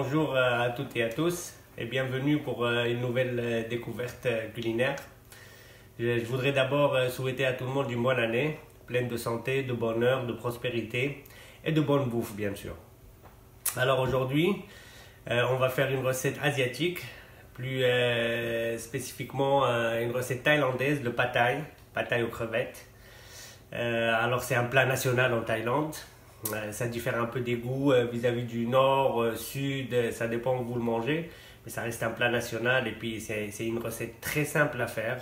Bonjour à toutes et à tous et bienvenue pour une nouvelle découverte culinaire. Je voudrais d'abord souhaiter à tout le monde une bonne année, pleine de santé, de bonheur, de prospérité et de bonne bouffe bien sûr. Alors aujourd'hui, on va faire une recette asiatique, plus spécifiquement une recette thaïlandaise, le pad thaï aux crevettes. Alors c'est un plat national en Thaïlande. Ça diffère un peu des goûts vis-à-vis du nord, sud, ça dépend où vous le mangez, mais ça reste un plat national et puis c'est une recette très simple à faire,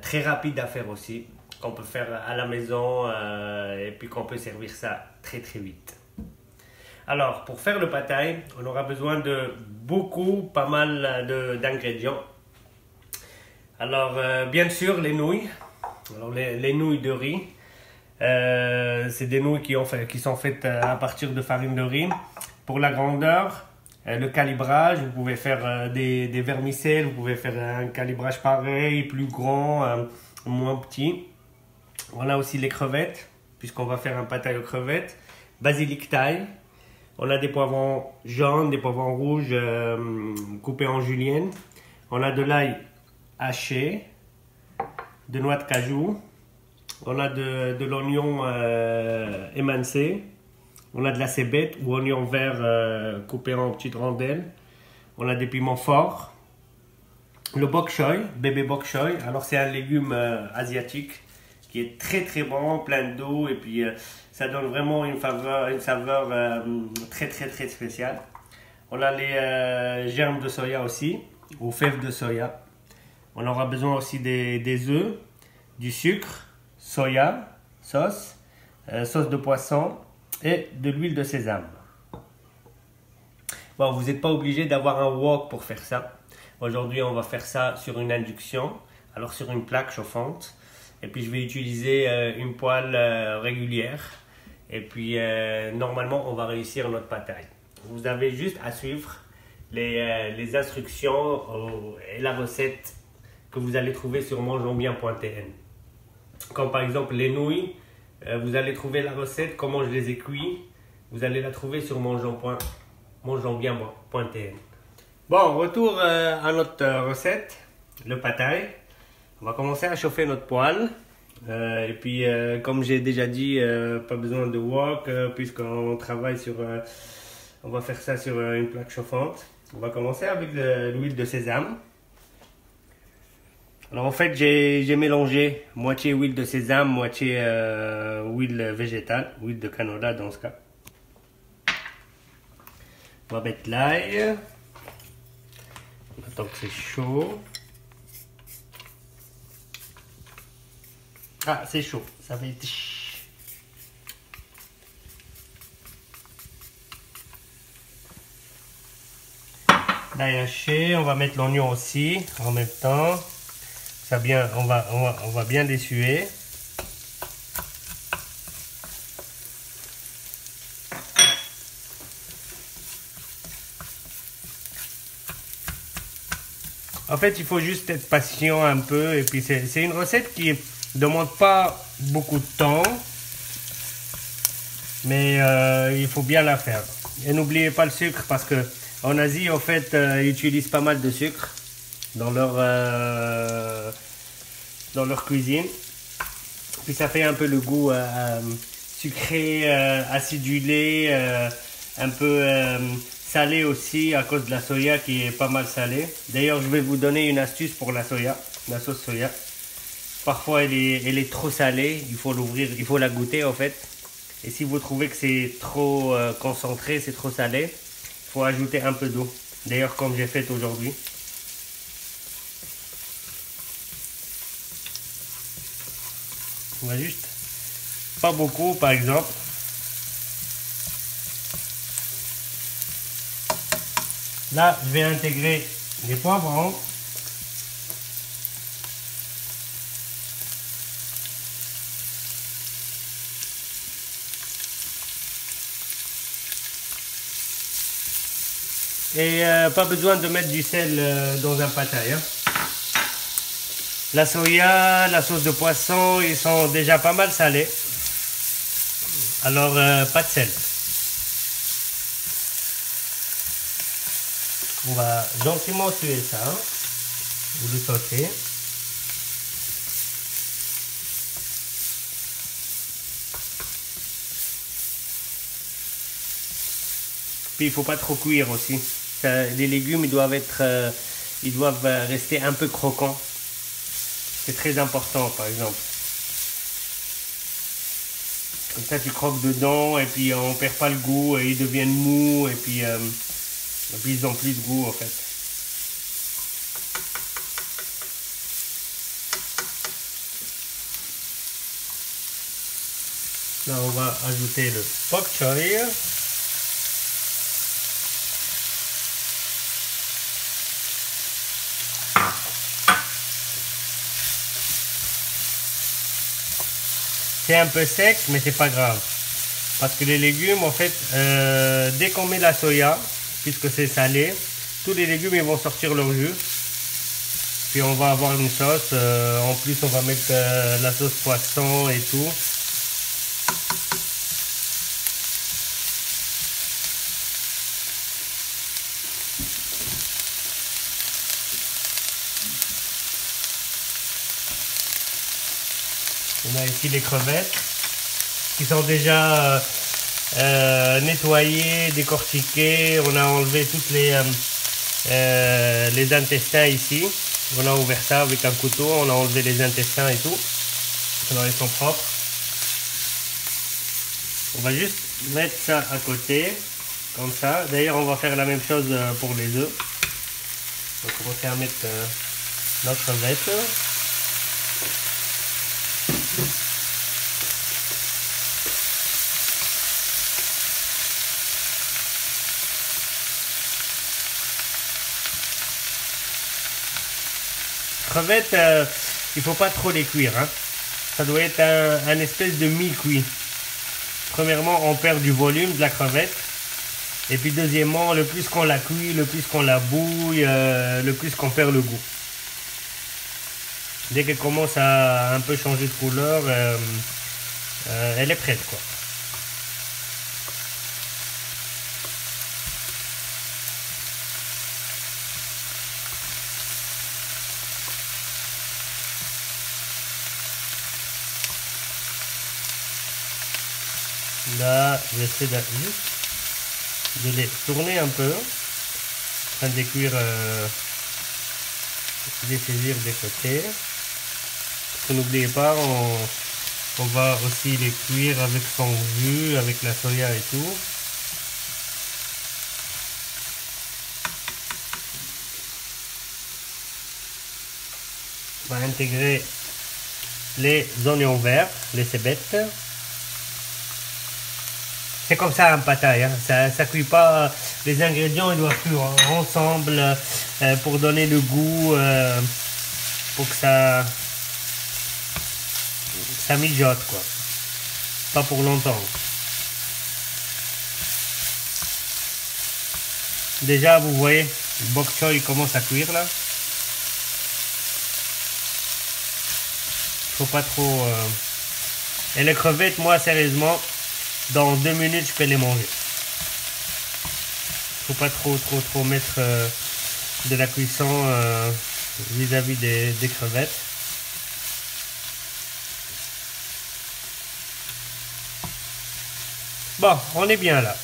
très rapide à faire aussi, qu'on peut faire à la maison et puis qu'on peut servir ça très vite. Alors pour faire le pad thaï, on aura besoin de pas mal d'ingrédients. Alors bien sûr les nouilles, alors les nouilles de riz. C'est des nouilles qui sont faites à partir de farine de riz. Pour la grandeur, le calibrage, vous pouvez faire des vermicelles, vous pouvez faire un calibrage pareil, plus grand, moins petit. On a aussi les crevettes, puisqu'on va faire un pad thaï aux crevettes. Basilic thaï. On a des poivrons jaunes, des poivrons rouges coupés en julienne. On a de l'ail haché, de noix de cajou. On a de l'oignon émincé, on a de la cébette ou oignon vert coupé en petites rondelles, on a des piments forts, le bok choy, bébé bok choy, alors c'est un légume asiatique qui est très bon, plein d'eau et puis ça donne vraiment une saveur très spéciale. On a les germes de soya aussi, ou fèves de soya. On aura besoin aussi des œufs, du sucre, soya, sauce de poisson et de l'huile de sésame. Bon, vous n'êtes pas obligé d'avoir un wok pour faire ça. Aujourd'hui, on va faire ça sur une induction, alors sur une plaque chauffante. Et puis, je vais utiliser une poêle régulière. Et puis, normalement, on va réussir notre pad thaï. Vous avez juste à suivre les instructions et la recette que vous allez trouver sur mangeonsbien.tn. Comme par exemple les nouilles, vous allez trouver la recette, comment je les ai cuits. Vous allez la trouver sur mangeonsbien.tn. Bon, retour à notre recette, le pad thaï. On va commencer à chauffer notre poêle. Et puis, comme j'ai déjà dit, pas besoin de wok, puisqu'on travaille sur... on va faire ça sur une plaque chauffante. On va commencer avec l'huile de sésame. Alors en fait, j'ai mélangé moitié huile de sésame, moitié huile végétale, huile de canola dans ce cas. On va mettre l'ail. On attend que c'est chaud. Ah, c'est chaud, ça va être... L'ail haché, on va mettre l'oignon aussi en même temps. Ça bien, on va bien l'essuyer. En fait, il faut juste être patient un peu. Et puis, c'est une recette qui ne demande pas beaucoup de temps. Mais il faut bien la faire. Et n'oubliez pas le sucre parce que en Asie, en fait, ils utilisent pas mal de sucre dans leur cuisine. Puis ça fait un peu le goût sucré, acidulé, un peu salé aussi à cause de la soya qui est pas mal salée. D'ailleurs, je vais vous donner une astuce pour la soya, la sauce soya. Parfois, elle est trop salée, il faut l'ouvrir, il faut la goûter en fait. Et si vous trouvez que c'est trop concentré, c'est trop salé, il faut ajouter un peu d'eau. D'ailleurs, comme j'ai fait aujourd'hui. On va juste, pas beaucoup par exemple. Là, je vais intégrer les poivrons. Et pas besoin de mettre du sel dans un pad thaï. La soya, la sauce de poisson, ils sont déjà pas mal salés. Alors, pas de sel. On va gentiment tuer ça, ou le sauter. Puis il faut pas trop cuire aussi. Les légumes ils doivent rester un peu croquants. C'est très important par exemple. Comme ça tu croques dedans et puis on perd pas le goût et ils deviennent mous et puis ils n'ont plus de goût en fait. Là on va ajouter le bok choy. C'est un peu sec, mais c'est pas grave. Parce que les légumes, en fait, dès qu'on met la soya, puisque c'est salé, tous les légumes ils vont sortir leur jus. Puis on va avoir une sauce. En plus, on va mettre la sauce poisson et tout. On a ici les crevettes qui sont déjà nettoyées, décortiquées. On a enlevé toutes les intestins ici. On a ouvert ça avec un couteau, on a enlevé les intestins et tout. Alors ils sont propres. On va juste mettre ça à côté, comme ça. D'ailleurs on va faire la même chose pour les œufs. On va commencer à mettre notre crevette. Crevettes, il faut pas trop les cuire, hein. Ça doit être un espèce de mi-cuit. Premièrement, on perd du volume de la crevette. Et puis deuxièmement, le plus qu'on la cuit, le plus qu'on la bouille, le plus qu'on perd le goût. Dès qu'elle commence à un peu changer de couleur, elle est prête, quoi. Là, j'essaie de les tourner un peu, en train de les cuire, de les saisir des côtés. N'oubliez pas, on va aussi les cuire avec son jus, avec la soya et tout. On va intégrer les oignons verts, les cébettes. C'est comme ça un pataille, hein. Ça cuit pas, les ingrédients ils doivent cuire ensemble pour donner le goût, pour que ça mijote, quoi. Pas pour longtemps. Déjà vous voyez, le bok choy commence à cuire là. Faut pas trop... Et les crevettes, moi sérieusement, dans 2 minutes je peux les manger. Faut pas trop mettre de la cuisson vis-à-vis des crevettes. Bon, on est bien là.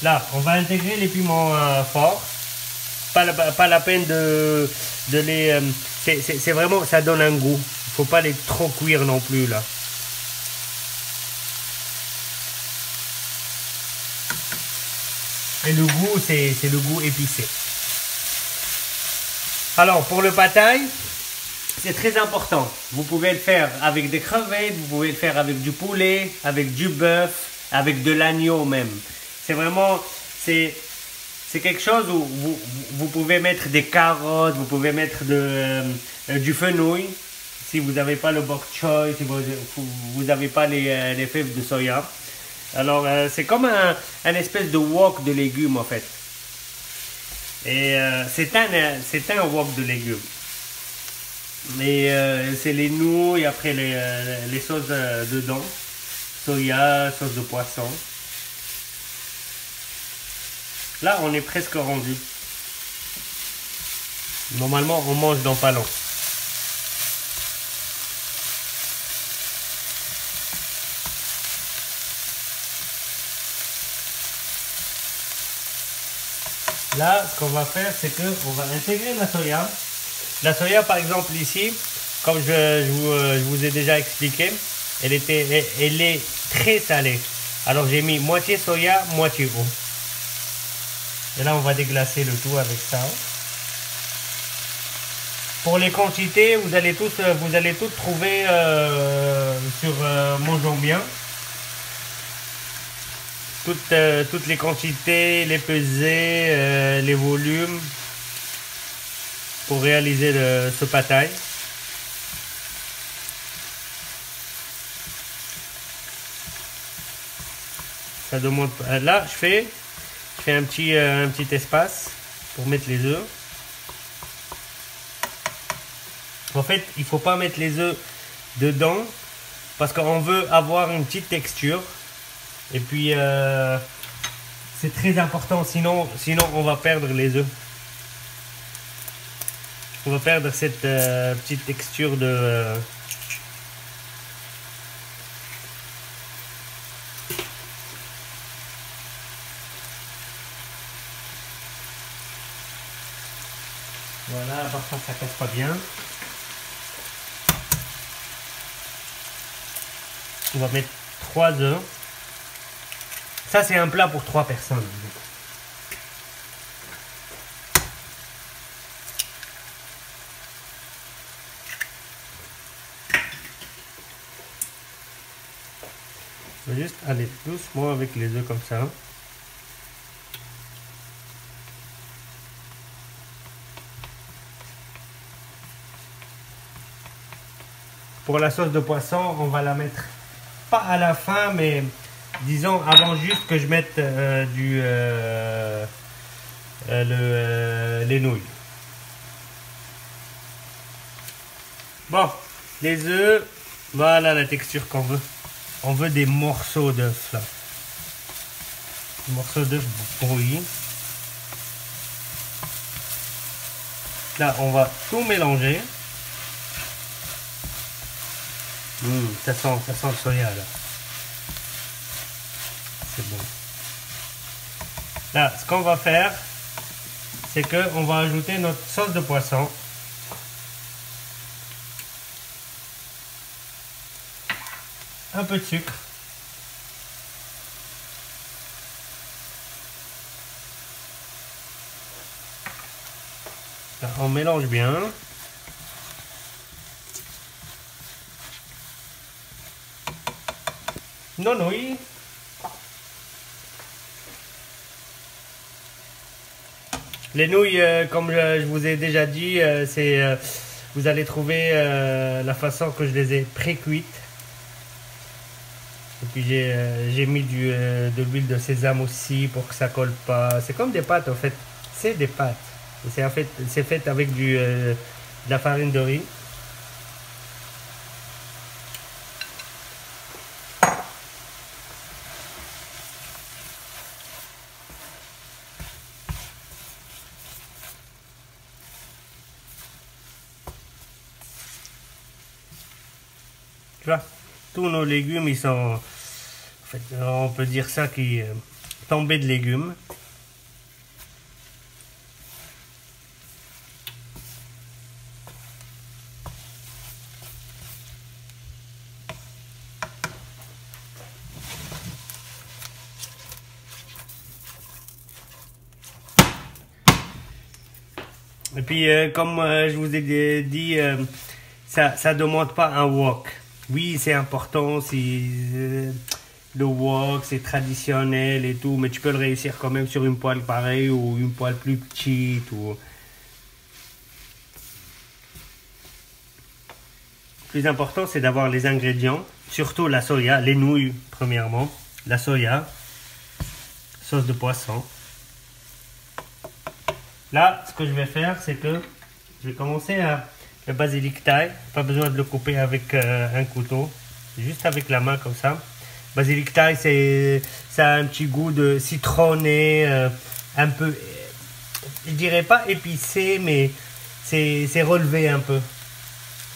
Là, on va intégrer les piments forts. Pas la peine de les... c'est vraiment, ça donne un goût. Il faut pas les trop cuire non plus là. Et le goût, c'est le goût épicé. Alors, pour le pataille, c'est très important. Vous pouvez le faire avec des crevettes, vous pouvez le faire avec du poulet, avec du bœuf, avec de l'agneau même. C'est vraiment, c'est quelque chose où vous pouvez mettre des carottes, vous pouvez mettre du fenouil. Si vous n'avez pas le bok choy, si vous n'avez pas les fèves de soya. Alors, c'est comme un espèce de wok de légumes en fait. Et c'est un wok de légumes. Mais c'est les nouilles, après les sauces dedans. Soya, sauce de poisson. Là, on est presque rendu. Normalement, on mange dans pas long. Là, ce qu'on va faire, c'est qu'on va intégrer la soya. La soya, par exemple, ici, comme je vous ai déjà expliqué, elle est très salée. Alors, j'ai mis moitié soya, moitié eau. Et là, on va déglacer le tout avec ça. Pour les quantités, vous allez toutes trouver sur Mangeons Bien. Toutes les quantités, les pesées, les volumes pour réaliser ce pad-thai. Ça demande. Là, je fais un petit espace pour mettre les œufs. En fait, il faut pas mettre les œufs dedans parce qu'on veut avoir une petite texture. Et puis, c'est très important, sinon on va perdre les œufs. On va perdre cette petite texture de... Voilà, parfois ça casse pas bien. On va mettre 3 œufs. Ça, c'est un plat pour 3 personnes. On va juste aller doucement avec les œufs comme ça. Pour la sauce de poisson, on va la mettre pas à la fin, mais disons avant juste que je mette les nouilles. Bon, les œufs, voilà la texture qu'on veut. On veut des morceaux d'œufs là. Des morceaux d'œufs brouillés. Là, on va tout mélanger. Ça sent le soya là. C'est bon. Là, ce qu'on va faire, c'est qu'on va ajouter notre sauce de poisson. Un peu de sucre. Là, on mélange bien. Nos nouilles. Les nouilles, comme je vous ai déjà dit, vous allez trouver la façon que je les ai pré-cuites. Et puis j'ai mis de l'huile de sésame aussi pour que ça colle pas. C'est comme des pâtes en fait. C'est des pâtes. C'est fait avec de la farine de riz. Tu vois, tous nos légumes, ils sont, en fait, on peut dire ça, qui tombés de légumes. Et puis, comme je vous ai dit, ça demande pas un wok. Oui, c'est important, le wok, c'est traditionnel et tout, mais tu peux le réussir quand même sur une poêle pareille ou une poêle plus petite. Le plus important, c'est d'avoir les ingrédients, surtout la soya, les nouilles premièrement, la soya, sauce de poisson. Là, ce que je vais faire, c'est que je vais commencer à... Le basilic thaï, pas besoin de le couper avec un couteau, juste avec la main comme ça. Basilic thaï, ça a un petit goût de citronné, un peu, je dirais pas épicé, mais c'est relevé un peu.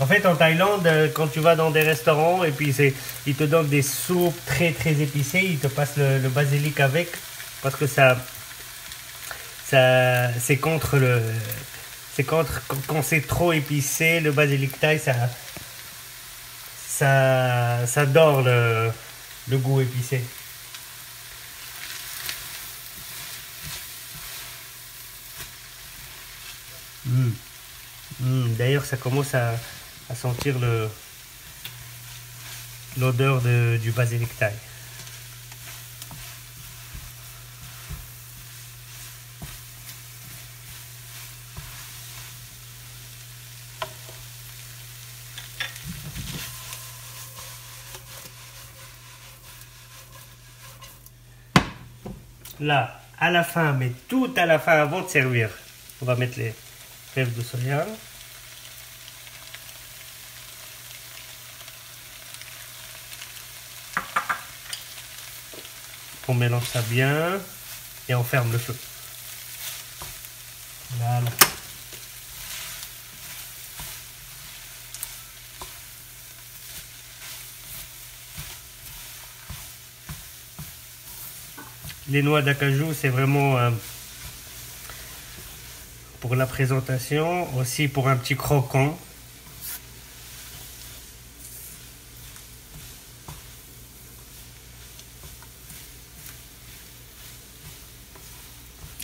En fait, en Thaïlande, quand tu vas dans des restaurants et puis ils te donnent des soupes très très épicées, ils te passent le basilic avec parce que c'est contre quand c'est trop épicé, le basilic thaï, ça dore le goût épicé. Mm. D'ailleurs, ça commence à sentir l'odeur du basilic thaï. Là, à la fin, mais tout à la fin avant de servir, on va mettre les fèves de soya. On mélange ça bien et on ferme le feu. Voilà. Les noix d'acajou, c'est vraiment pour la présentation, aussi pour un petit croquant.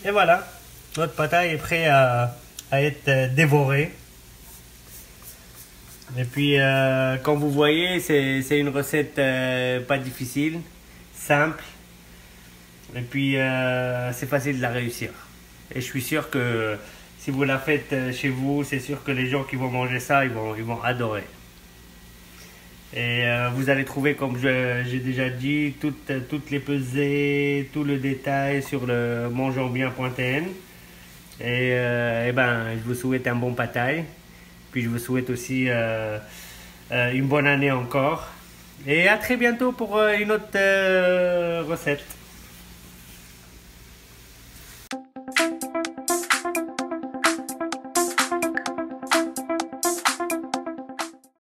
Et voilà, notre pad thai est prêt à être dévoré. Et puis, comme vous voyez, c'est une recette pas difficile, simple. Et puis, c'est facile de la réussir. Et je suis sûr que si vous la faites chez vous, c'est sûr que les gens qui vont manger ça, ils vont adorer. Et vous allez trouver, comme j'ai déjà dit, toutes les pesées, tout le détail sur le mangeonsbien.tn. Et ben, je vous souhaite un bon pad thai. Puis je vous souhaite aussi une bonne année encore. Et à très bientôt pour une autre recette.